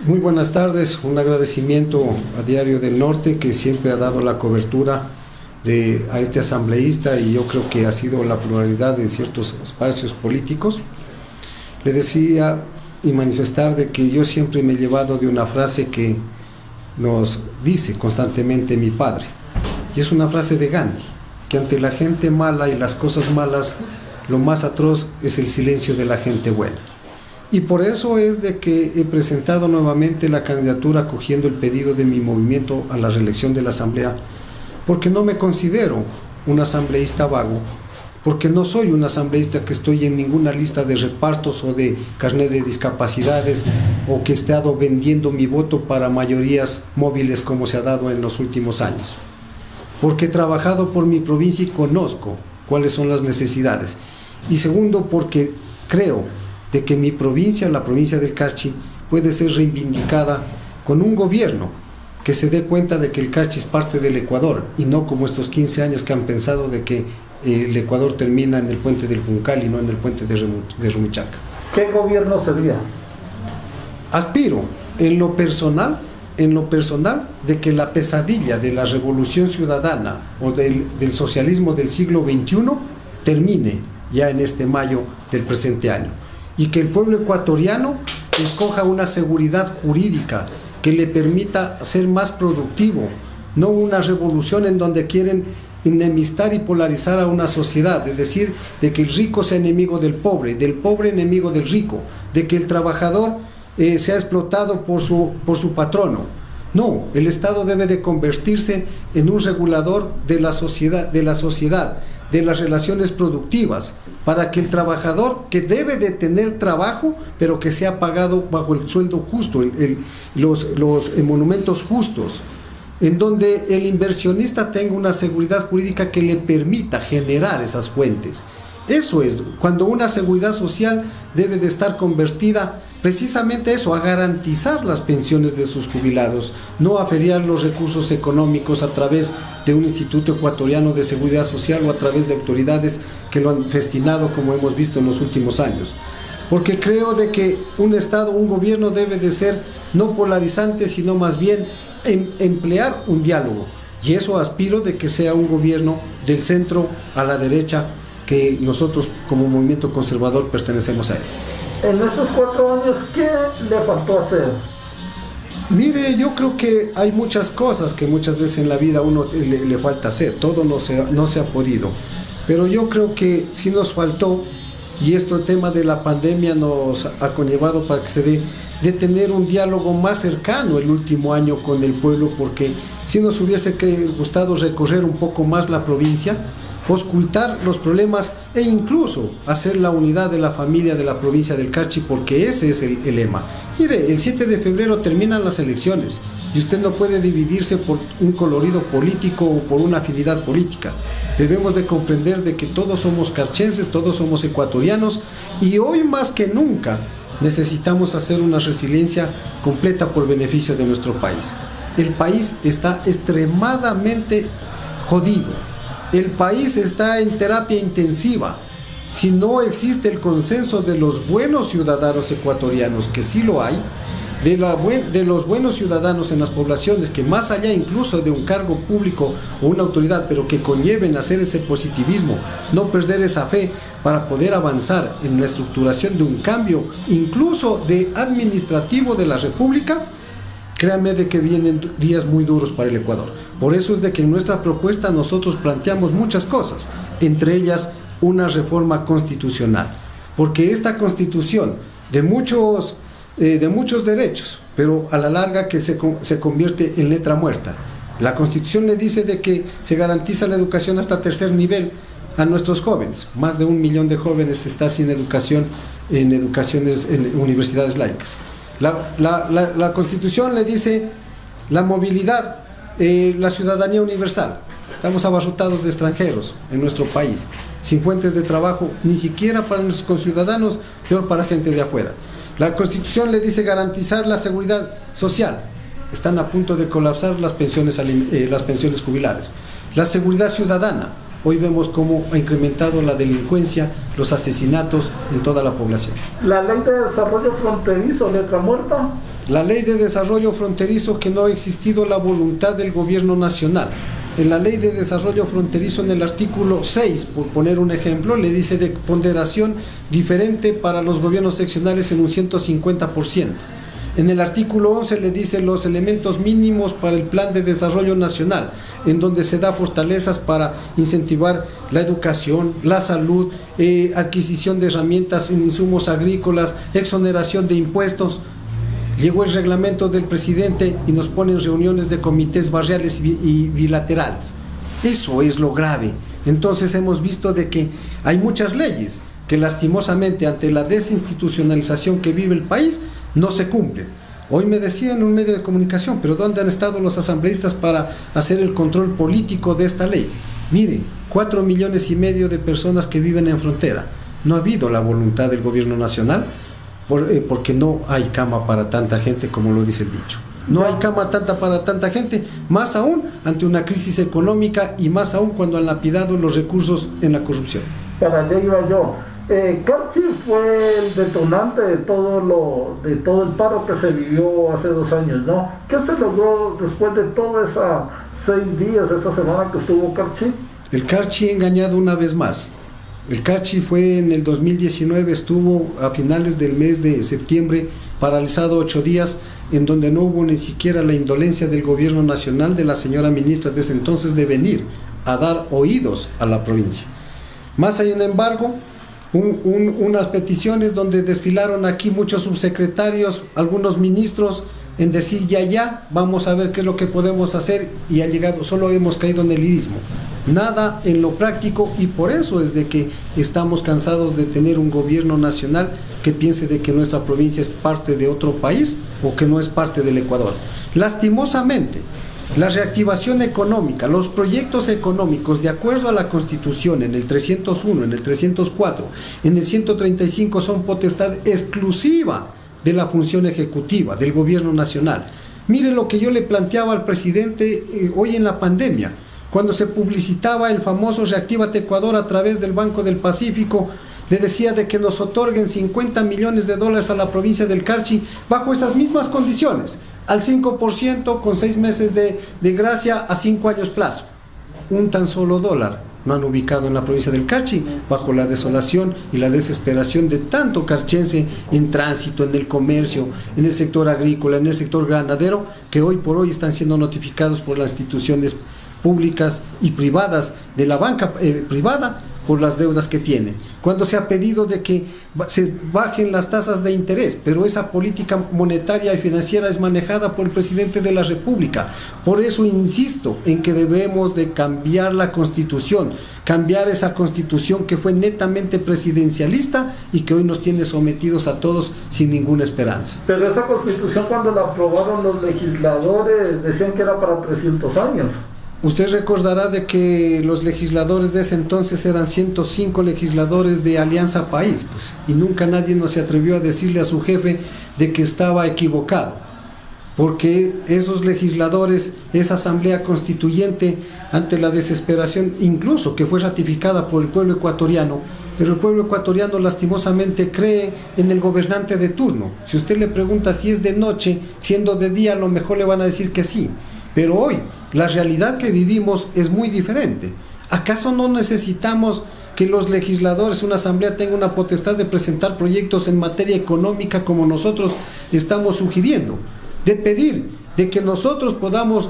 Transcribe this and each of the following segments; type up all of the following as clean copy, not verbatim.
Muy buenas tardes, un agradecimiento a Diario del Norte que siempre ha dado la cobertura a este asambleísta y yo creo que ha sido la pluralidad en ciertos espacios políticos. Le decía y manifestar de que yo siempre me he llevado de una frase que nos dice constantemente mi padre, y es una frase de Gandhi, que ante la gente mala y las cosas malas, lo más atroz es el silencio de la gente buena. Y por eso es de que he presentado nuevamente la candidatura acogiendo el pedido de mi movimiento a la reelección de la Asamblea, porque no me considero un asambleísta vago, porque no soy un asambleísta que estoy en ninguna lista de repartos o de carnet de discapacidades o que he estado vendiendo mi voto para mayorías móviles como se ha dado en los últimos años. Porque he trabajado por mi provincia y conozco cuáles son las necesidades. Y segundo, porque creo de que mi provincia, la provincia del Carchi, puede ser reivindicada con un gobierno que se dé cuenta de que el Carchi es parte del Ecuador y no como estos 15 años que han pensado de que el Ecuador termina en el puente del Juncal y no en el puente de Rumichaca. ¿Qué gobierno sería? Aspiro en lo personal, de que la pesadilla de la revolución ciudadana o del socialismo del siglo XXI termine ya en este mayo del presente año, y que el pueblo ecuatoriano escoja una seguridad jurídica que le permita ser más productivo, no una revolución en donde quieren enemistar y polarizar a una sociedad, es decir, de que el rico sea enemigo del pobre enemigo del rico, de que el trabajador sea explotado por su patrono. No, el Estado debe de convertirse en un regulador de la sociedad, de las relaciones productivas, para que el trabajador, que debe de tener trabajo, pero que sea pagado bajo el sueldo justo, los monumentos justos, en donde el inversionista tenga una seguridad jurídica que le permita generar esas fuentes. Eso es, cuando una seguridad social debe de estar convertida precisamente eso, a garantizar las pensiones de sus jubilados, no a feriar los recursos económicos a través de un Instituto Ecuatoriano de Seguridad Social o a través de autoridades que lo han festinado como hemos visto en los últimos años. Porque creo de que un Estado, un gobierno debe de ser no polarizante, sino más bien emplear un diálogo. Y eso aspiro de que sea un gobierno del centro a la derecha, que nosotros como movimiento conservador pertenecemos a él. En esos 4 años, ¿qué le faltó hacer? Mire, yo creo que hay muchas cosas que muchas veces en la vida a uno le falta hacer, todo no se ha podido, pero yo creo que sí nos faltó, y el tema de la pandemia nos ha conllevado para que se dé de tener un diálogo más cercano el último año con el pueblo, porque si nos hubiese gustado recorrer un poco más la provincia, auscultar los problemas e incluso hacer la unidad de la familia de la provincia del Carchi, porque ese es el lema. Mire, el 7 de febrero terminan las elecciones y usted no puede dividirse por un colorido político o por una afinidad política. Debemos de comprender de que todos somos carchenses, todos somos ecuatorianos, y hoy más que nunca necesitamos hacer una resiliencia completa por beneficio de nuestro país. El país está extremadamente jodido. El país está en terapia intensiva. Si no existe el consenso de los buenos ciudadanos ecuatorianos, que sí lo hay, de los buenos ciudadanos en las poblaciones, que más allá incluso de un cargo público o una autoridad, pero que conlleven hacer ese positivismo, no perder esa fe para poder avanzar en la estructuración de un cambio, incluso de administrativo de la República, créanme de que vienen días muy duros para el Ecuador. Por eso es de que en nuestra propuesta nosotros planteamos muchas cosas, entre ellas una reforma constitucional, porque esta constitución de muchos derechos, pero a la larga que se convierte en letra muerta. La constitución le dice de que se garantiza la educación hasta 3er nivel a nuestros jóvenes. Más de 1 millón de jóvenes está sin educación en universidades laicas. La Constitución le dice la movilidad, la ciudadanía universal. Estamos abarrotados de extranjeros en nuestro país, sin fuentes de trabajo, ni siquiera para nuestros conciudadanos, peor para gente de afuera. La Constitución le dice garantizar la seguridad social. Están a punto de colapsar las pensiones jubilares. La seguridad ciudadana. Hoy vemos cómo ha incrementado la delincuencia, los asesinatos en toda la población. La ley de desarrollo fronterizo, letra muerta. La ley de desarrollo fronterizo, que no ha existido la voluntad del gobierno nacional. En la ley de desarrollo fronterizo, en el artículo 6, por poner un ejemplo, le dice de ponderación diferente para los gobiernos seccionales en un 150%. En el artículo 11 le dice los elementos mínimos para el plan de desarrollo nacional, en donde se da fortalezas para incentivar la educación, la salud, adquisición de herramientas, insumos agrícolas, exoneración de impuestos. Llegó el reglamento del presidente y nos ponen reuniones de comités barriales y bilaterales. Eso es lo grave. Entonces hemos visto de que hay muchas leyes que lastimosamente ante la desinstitucionalización que vive el país no se cumplen. Hoy me decían en un medio de comunicación, pero ¿dónde han estado los asambleístas para hacer el control político de esta ley? Miren, 4,5 millones de personas que viven en frontera. No ha habido la voluntad del gobierno nacional porque no hay cama para tanta gente, como lo dice el dicho. No hay cama para tanta gente, más aún ante una crisis económica y más aún cuando han lapidado los recursos en la corrupción. Para allá iba yo. Carchi fue el detonante de todo el paro que se vivió hace 2 años, ¿no? ¿Qué se logró después de toda esa 6 días, esa semana que estuvo Carchi? El Carchi engañado una vez más. El Carchi fue en el 2019, estuvo a finales del mes de septiembre paralizado 8 días, en donde no hubo ni siquiera la indolencia del gobierno nacional, de la señora ministra de ese entonces, de venir a dar oídos a la provincia. Más sin embargo, unas peticiones donde desfilaron aquí muchos subsecretarios, algunos ministros, en decir ya, vamos a ver qué es lo que podemos hacer, y ha llegado, solo hemos caído en el lirismo, nada en lo práctico, y por eso es de que estamos cansados de tener un gobierno nacional que piense de que nuestra provincia es parte de otro país o que no es parte del Ecuador. Lastimosamente, la reactivación económica, los proyectos económicos, de acuerdo a la Constitución, en el 301, en el 304, en el 135, son potestad exclusiva de la función ejecutiva, del gobierno nacional. Mire lo que yo le planteaba al presidente hoy en la pandemia, cuando se publicitaba el famoso Reactívate Ecuador a través del Banco del Pacífico. Le decía de que nos otorguen $50 millones a la provincia del Carchi bajo esas mismas condiciones, al 5%, con 6 meses de gracia, a 5 años plazo. Un tan solo dólar no han ubicado en la provincia del Carchi, bajo la desolación y la desesperación de tanto carchense en tránsito, en el comercio, en el sector agrícola, en el sector ganadero, que hoy por hoy están siendo notificados por las instituciones públicas y privadas de la banca privada por las deudas que tienen. Cuando se ha pedido de que se bajen las tasas de interés, pero esa política monetaria y financiera es manejada por el presidente de la República. Por eso insisto en que debemos de cambiar la Constitución, cambiar esa Constitución que fue netamente presidencialista y que hoy nos tiene sometidos a todos sin ninguna esperanza. Pero esa Constitución, cuando la aprobaron los legisladores, decían que era para 300 años. Usted recordará de que los legisladores de ese entonces eran 105 legisladores de Alianza País, pues, y nunca nadie nos se atrevió a decirle a su jefe de que estaba equivocado, porque esos legisladores, esa asamblea constituyente, ante la desesperación, incluso que fue ratificada por el pueblo ecuatoriano, pero el pueblo ecuatoriano lastimosamente cree en el gobernante de turno. Si usted le pregunta si es de noche, siendo de día, a lo mejor le van a decir que sí. Pero hoy, la realidad que vivimos es muy diferente. ¿Acaso no necesitamos que los legisladores, una asamblea, tenga una potestad de presentar proyectos en materia económica como nosotros estamos sugiriendo? De pedir, de que nosotros podamos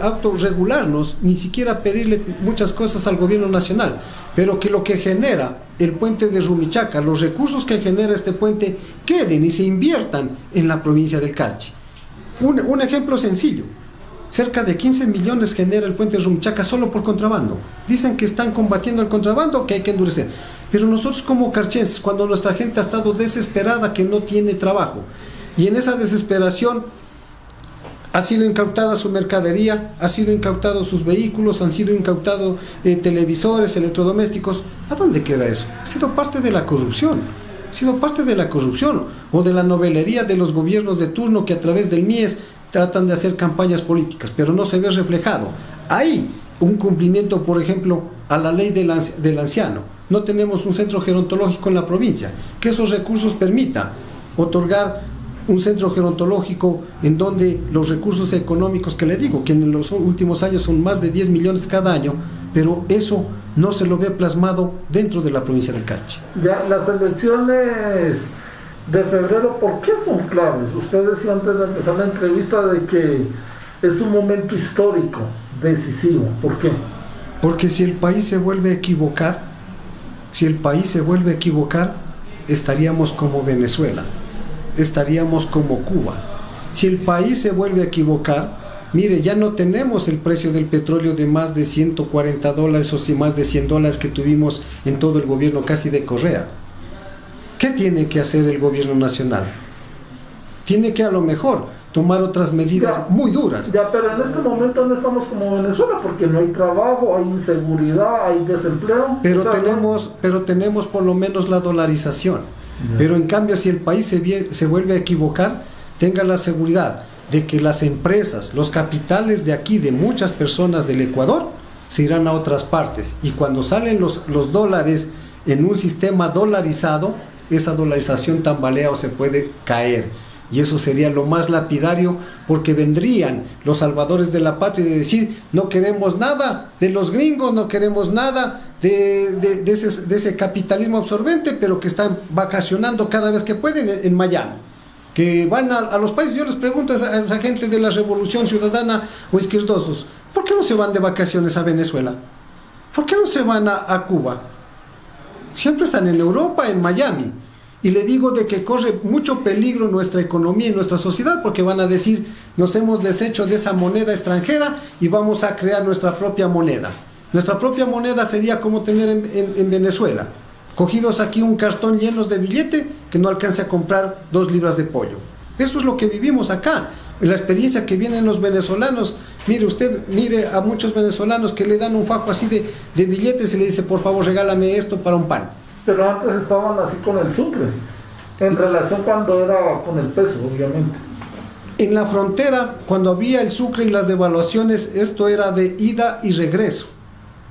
autorregularnos, ni siquiera pedirle muchas cosas al gobierno nacional, pero que lo que genera el puente de Rumichaca, los recursos que genera este puente, queden y se inviertan en la provincia del Carchi. Un ejemplo sencillo. Cerca de 15 millones genera el puente de Rumichaca solo por contrabando. Dicen que están combatiendo el contrabando, que hay que endurecer. Pero nosotros como carchenses, cuando nuestra gente ha estado desesperada, que no tiene trabajo, y en esa desesperación ha sido incautada su mercadería, ha sido incautados sus vehículos, han sido incautados televisores, electrodomésticos, ¿a dónde queda eso? Ha sido parte de la corrupción. Ha sido parte de la corrupción o de la novelería de los gobiernos de turno que a través del MIES tratan de hacer campañas políticas, pero no se ve reflejado. Hay un cumplimiento, por ejemplo, a la ley del anciano. No tenemos un centro gerontológico en la provincia, que esos recursos permita otorgar un centro gerontológico en donde los recursos económicos, que le digo, que en los últimos años son más de 10 millones cada año, pero eso no se lo ve plasmado dentro de la provincia del Carchi. Ya, las elecciones de febrero, ¿por qué son claves? Usted decía antes de empezar la entrevista de que es un momento histórico, decisivo. ¿Por qué? Porque si el país se vuelve a equivocar, estaríamos como Venezuela, estaríamos como Cuba. Si el país se vuelve a equivocar, mire, ya no tenemos el precio del petróleo de más de $140 o si más de $100 que tuvimos en todo el gobierno casi de Correa. ¿Qué tiene que hacer el gobierno nacional? Tiene que a lo mejor tomar otras medidas muy duras. Ya, pero en este momento no estamos como Venezuela porque no hay trabajo, hay inseguridad, hay desempleo. Pero tenemos por lo menos la dolarización. Pero en cambio, si el país se vuelve a equivocar, tenga la seguridad de que las empresas, los capitales de aquí, de muchas personas del Ecuador, se irán a otras partes. Y cuando salen los dólares en un sistema dolarizado, esa dolarización tambalea o se puede caer. Y eso sería lo más lapidario, porque vendrían los salvadores de la patria de decir: no queremos nada de los gringos, no queremos nada de ese capitalismo absorbente, pero que están vacacionando cada vez que pueden en Miami, que van a los países. Yo les pregunto a esa gente de la Revolución Ciudadana o izquierdosos, ¿por qué no se van de vacaciones a Venezuela? ¿Por qué no se van a Cuba? Siempre están en Europa, en Miami. Y le digo de que corre mucho peligro nuestra economía y nuestra sociedad, porque van a decir: nos hemos deshecho de esa moneda extranjera y vamos a crear nuestra propia moneda. Nuestra propia moneda sería como tener en Venezuela, cogidos aquí un cartón llenos de billete que no alcance a comprar 2 libras de pollo. Eso es lo que vivimos acá. La experiencia que vienen los venezolanos, mire a muchos venezolanos que le dan un fajo así de billetes y le dice: por favor, regálame esto para un pan. Pero antes estaban así con el sucre, en relación cuando era con el peso, obviamente. En la frontera, cuando había el sucre y las devaluaciones, esto era de ida y regreso.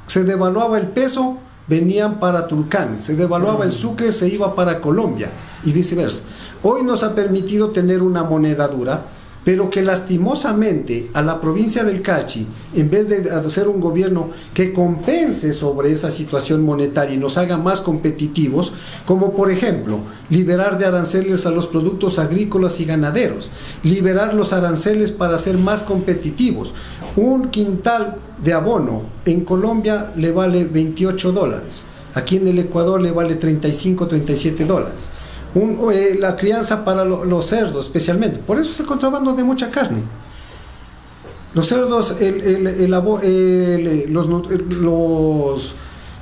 Se devaluaba el peso, venían para Tulcán. Se devaluaba el sucre, se iba para Colombia y viceversa. Hoy nos ha permitido tener una moneda dura, pero que lastimosamente a la provincia del Carchi, en vez de hacer un gobierno que compense sobre esa situación monetaria y nos haga más competitivos, como por ejemplo liberar de aranceles a los productos agrícolas y ganaderos, liberar los aranceles para ser más competitivos. Un quintal de abono en Colombia le vale $28, aquí en el Ecuador le vale $35, $37. La crianza para los cerdos especialmente, por eso es el contrabando de mucha carne. Los cerdos,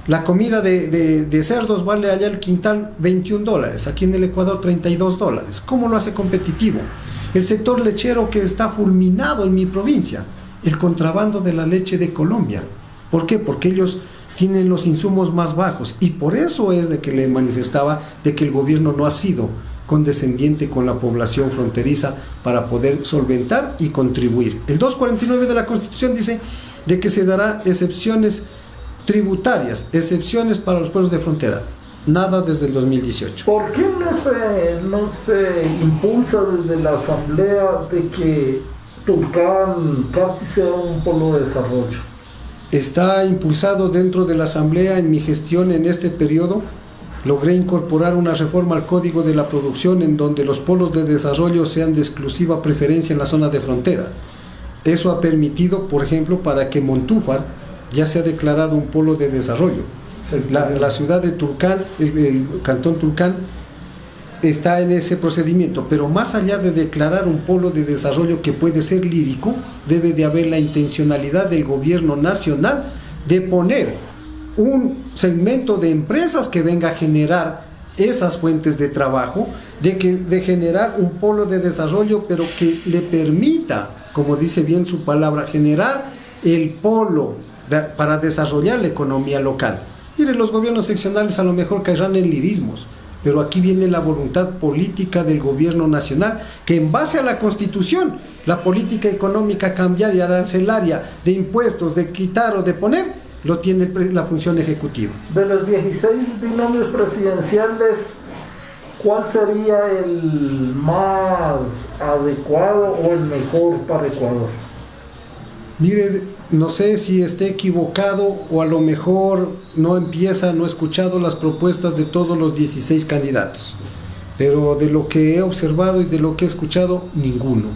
la comida de cerdos vale allá el quintal $21, aquí en el Ecuador $32. ¿Cómo lo hace competitivo? El sector lechero, que está fulminado en mi provincia, el contrabando de la leche de Colombia. ¿Por qué? Porque ellos tienen los insumos más bajos, y por eso es de que le manifestaba de que el gobierno no ha sido condescendiente con la población fronteriza para poder solventar y contribuir. El 249 de la Constitución dice de que se dará excepciones tributarias, excepciones para los pueblos de frontera. Nada desde el 2018. ¿Por qué no se impulsa desde la Asamblea de que Tulcán, Carchi sea un polo de desarrollo? Está impulsado dentro de la Asamblea. En mi gestión en este periodo logré incorporar una reforma al Código de la Producción en donde los polos de desarrollo sean de exclusiva preferencia en la zona de frontera. Eso ha permitido, por ejemplo, para que Montúfar ya sea declarado un polo de desarrollo. La ciudad de Tulcán, el cantón Tulcán, está en ese procedimiento, pero más allá de declarar un polo de desarrollo que puede ser lírico, debe de haber la intencionalidad del gobierno nacional de poner un segmento de empresas que venga a generar esas fuentes de trabajo, de generar un polo de desarrollo, pero que le permita, como dice bien su palabra, generar el polo para desarrollar la economía local. Mire, los gobiernos seccionales a lo mejor caerán en lirismos, pero aquí viene la voluntad política del gobierno nacional, que en base a la Constitución, la política económica cambiaria, arancelaria, de impuestos, de quitar o de poner, lo tiene la función ejecutiva. De los 16 binomios presidenciales, ¿cuál sería el más adecuado o el mejor para Ecuador? Mire, no sé si esté equivocado o a lo mejor no he escuchado las propuestas de todos los 16 candidatos, pero de lo que he observado y de lo que he escuchado, ninguno.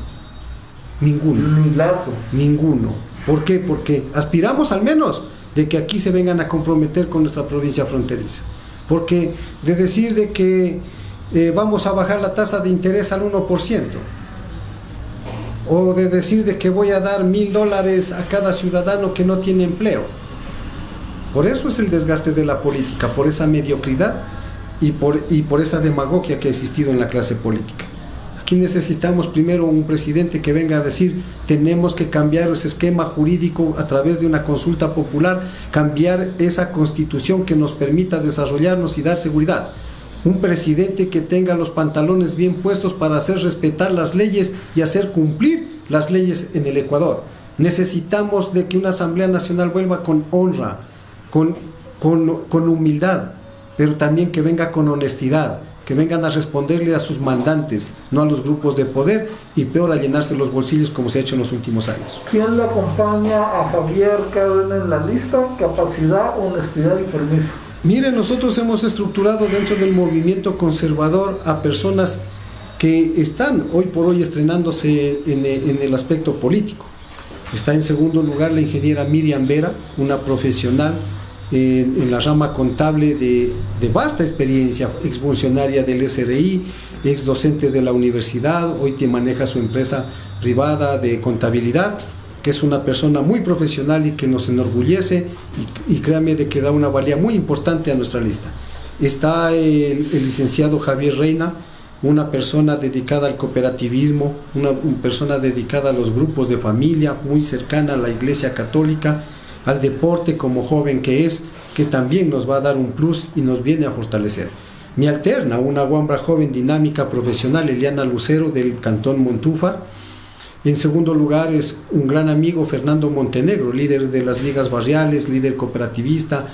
Ni Lazo. Ninguno. ¿Por qué? Porque aspiramos al menos de que aquí se vengan a comprometer con nuestra provincia fronteriza. Porque de decir de que vamos a bajar la tasa de interés al 1%, o de decir de que voy a dar $1,000 a cada ciudadano que no tiene empleo. Por eso es el desgaste de la política, por esa mediocridad y por esa demagogia que ha existido en la clase política. Aquí necesitamos primero un presidente que venga a decir: tenemos que cambiar ese esquema jurídico a través de una consulta popular, cambiar esa constitución que nos permita desarrollarnos y dar seguridad. Un presidente que tenga los pantalones bien puestos para hacer respetar las leyes y hacer cumplir las leyes en el Ecuador. Necesitamos de que una Asamblea Nacional vuelva con honra, con humildad, pero también que venga con honestidad, que vengan a responderle a sus mandantes, no a los grupos de poder, y peor a llenarse los bolsillos como se ha hecho en los últimos años. ¿Quién le acompaña a Javier Cárdenas en la lista? Capacidad, honestidad y permiso. Mire, nosotros hemos estructurado dentro del movimiento conservador a personas que están hoy por hoy estrenándose en el aspecto político. Está en segundo lugar la ingeniera Miriam Vera, una profesional en la rama contable de vasta experiencia, exfuncionaria del SRI, ex docente de la universidad, hoy te maneja su empresa privada de contabilidad, que es una persona muy profesional y que nos enorgullece y créame de que da una valía muy importante a nuestra lista. Está el licenciado Javier Reina, una persona dedicada al cooperativismo, una persona dedicada a los grupos de familia, muy cercana a la Iglesia Católica, al deporte como joven que es, que también nos va a dar un plus y nos viene a fortalecer. Me alterna una guambra joven dinámica profesional, Eliana Lucero, del Cantón Montúfar. En segundo lugar es un gran amigo, Fernando Montenegro, líder de las ligas barriales, líder cooperativista,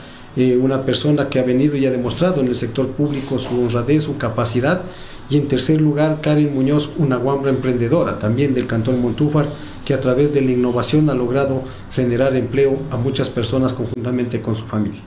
una persona que ha venido y ha demostrado en el sector público su honradez, su capacidad. Y en tercer lugar, Karen Muñoz, una guambra emprendedora, también del Cantón Montúfar, que a través de la innovación ha logrado generar empleo a muchas personas conjuntamente con su familia.